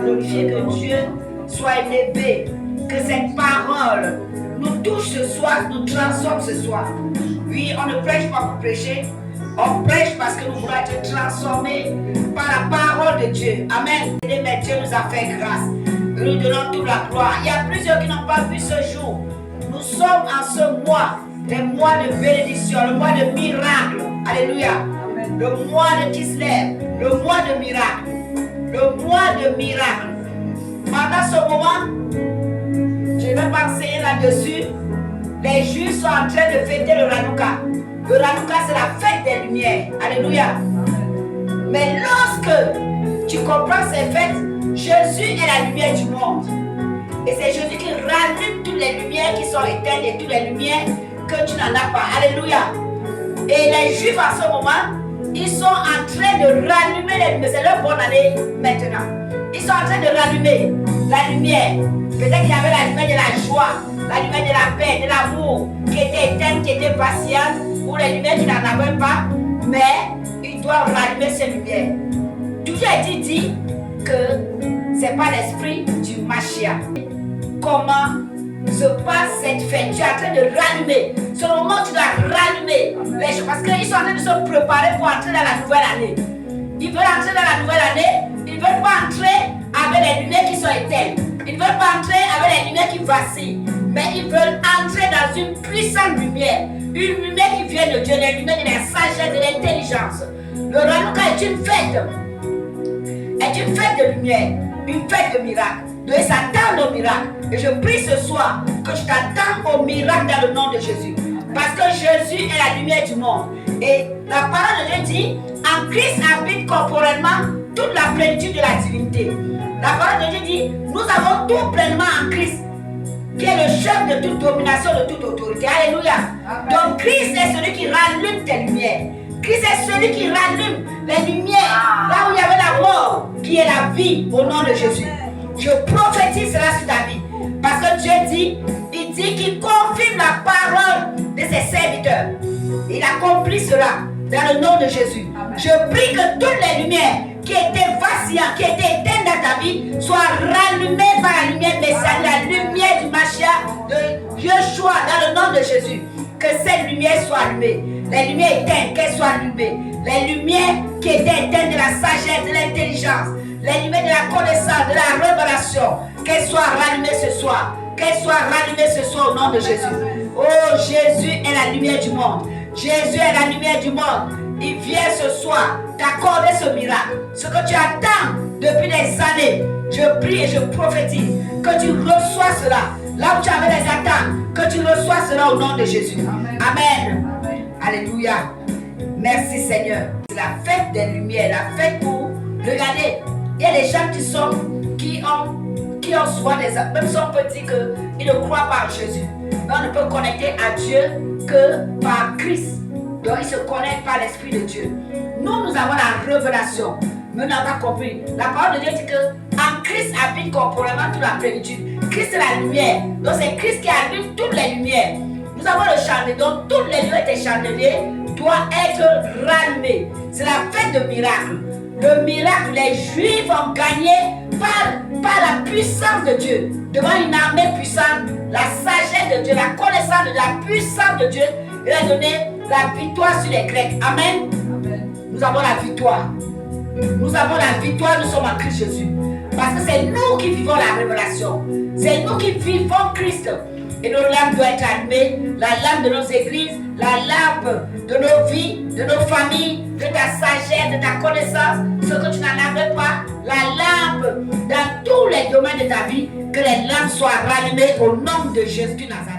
glorifier, que Dieu soit élevé, que cette parole nous touche ce soir, nous transforme ce soir. Oui, on ne prêche pas pour prêcher, on prêche parce que nous voulons être transformés par la parole de Dieu. Amen. Mais Dieu nous a fait grâce. Nous donnons toute la gloire. Il y a plusieurs qui n'ont pas vu ce jour. Nous sommes en ce mois, le mois de bénédiction, le mois de miracle. Alléluia. Amen. Le mois de Kislev, le mois de miracle. Le mois de miracle. Pendant ce moment, je ne vais pas enseigner là-dessus. Les Juifs sont en train de fêter le Hanouka. Le Hanouka, c'est la fête des lumières. Alléluia. Mais lorsque tu comprends ces fêtes, Jésus est la lumière du monde. Et c'est Jésus qui rallume toutes les lumières qui sont éteintes et toutes les lumières que tu n'en as pas. Alléluia. Et les Juifs en ce moment, ils sont en train de rallumer les lumières. C'est leur bonne année maintenant. Ils sont en train de rallumer la lumière. Peut-être qu'il y avait la lumière de la joie, la lumière de la paix, de l'amour, qui était éteinte, qui était vacillante, ou les lumières qui n'en avaient pas. Mais ils doivent rallumer ces lumières. Toujours est-il dit que c'est pas l'esprit du Mashiach. Comment se passe cette fête? Tu es en train de rallumer. C'est le moment où tu dois rallumer les choses. Parce qu'ils sont en train de se préparer pour entrer dans la nouvelle année. Ils veulent entrer dans la nouvelle année. Ils ne veulent pas entrer avec les lumières qui sont éteintes. Ils ne veulent pas entrer avec les lumières qui vacillent. Mais ils veulent entrer dans une puissante lumière. Une lumière qui vient de Dieu. La lumière de la sagesse, de l'intelligence. Le Hanouka est une fête. Est une fête de lumière. Une fête de miracle. De s'attendre au miracle. Et je prie ce soir que tu t'attends au miracle dans le nom de Jésus. Parce que Jésus est la lumière du monde. Et la parole de Dieu dit, en Christ habite corporellement toute la plénitude de la divinité. La parole de Dieu dit, nous avons tout pleinement en Christ, qui est le chef de toute domination, de toute autorité. Alléluia. Amen. Donc Christ est celui qui rallume tes lumières. Christ est celui qui rallume les lumières. Là où il y avait la mort, qui est la vie au nom de Jésus. Je prophétise cela sur ta vie. Parce que Dieu dit, il dit qu'il confirme la parole de ses serviteurs. Il accomplit cela dans le nom de Jésus. Amen. Je prie que toutes les lumières qui étaient vacillantes, qui étaient éteintes dans ta vie, soient rallumées par la lumière messianique, la lumière du Mashiach de Yeshua dans le nom de Jésus. Que cette lumière soit allumée. Les lumières éteintes, qu'elles soient allumées. Les lumières qui étaient éteintes de la sagesse, de l'intelligence, les lumières de la connaissance, de la révélation, qu'elles soient rallumées ce soir. Qu'elles soient rallumées ce soir au nom de Jésus. Oh, Jésus est la lumière du monde. Jésus est la lumière du monde. Il vient ce soir t'accorder ce miracle. Ce que tu attends depuis des années, je prie et je prophétise que tu reçois cela. Là où tu avais des attentes, que tu reçois cela au nom de Jésus. Amen. Amen. Amen. Alléluia. Merci Seigneur. C'est la fête des lumières, la fête pour regarder. Il y a des gens qui ont souvent des attentes, même si on peut dire qu'ils ne croient pas en Jésus. Mais on ne peut connecter à Dieu que par Christ. Donc ils se connectent par l'Esprit de Dieu. Nous avons la révélation. Mais on n'a pas compris. La parole de Dieu dit que en Christ habite corporellement toute la plénitude. Christ est la lumière. Donc c'est Christ qui allume toutes les lumières. Nous avons le chandelier. Donc toutes les lumières des chandeliers doivent être rallumées. C'est la fête de miracle. Le miracle, les Juifs ont gagné par la puissance de Dieu. Devant une armée puissante, la sagesse de Dieu, la connaissance de la puissance de Dieu, il a donné la victoire sur les Grecs. Amen. Amen. Nous avons la victoire. Nous avons la victoire, nous sommes en Christ Jésus. Parce que c'est nous qui vivons la révélation. C'est nous qui vivons Christ. Et nos lampes doivent être allumées, la lampe de nos églises, la lampe de nos vies, de nos familles, de ta sagesse, de ta connaissance, ce que tu n'en avais pas, la lampe dans tous les domaines de ta vie, que les lampes soient rallumées au nom de Jésus de Nazareth.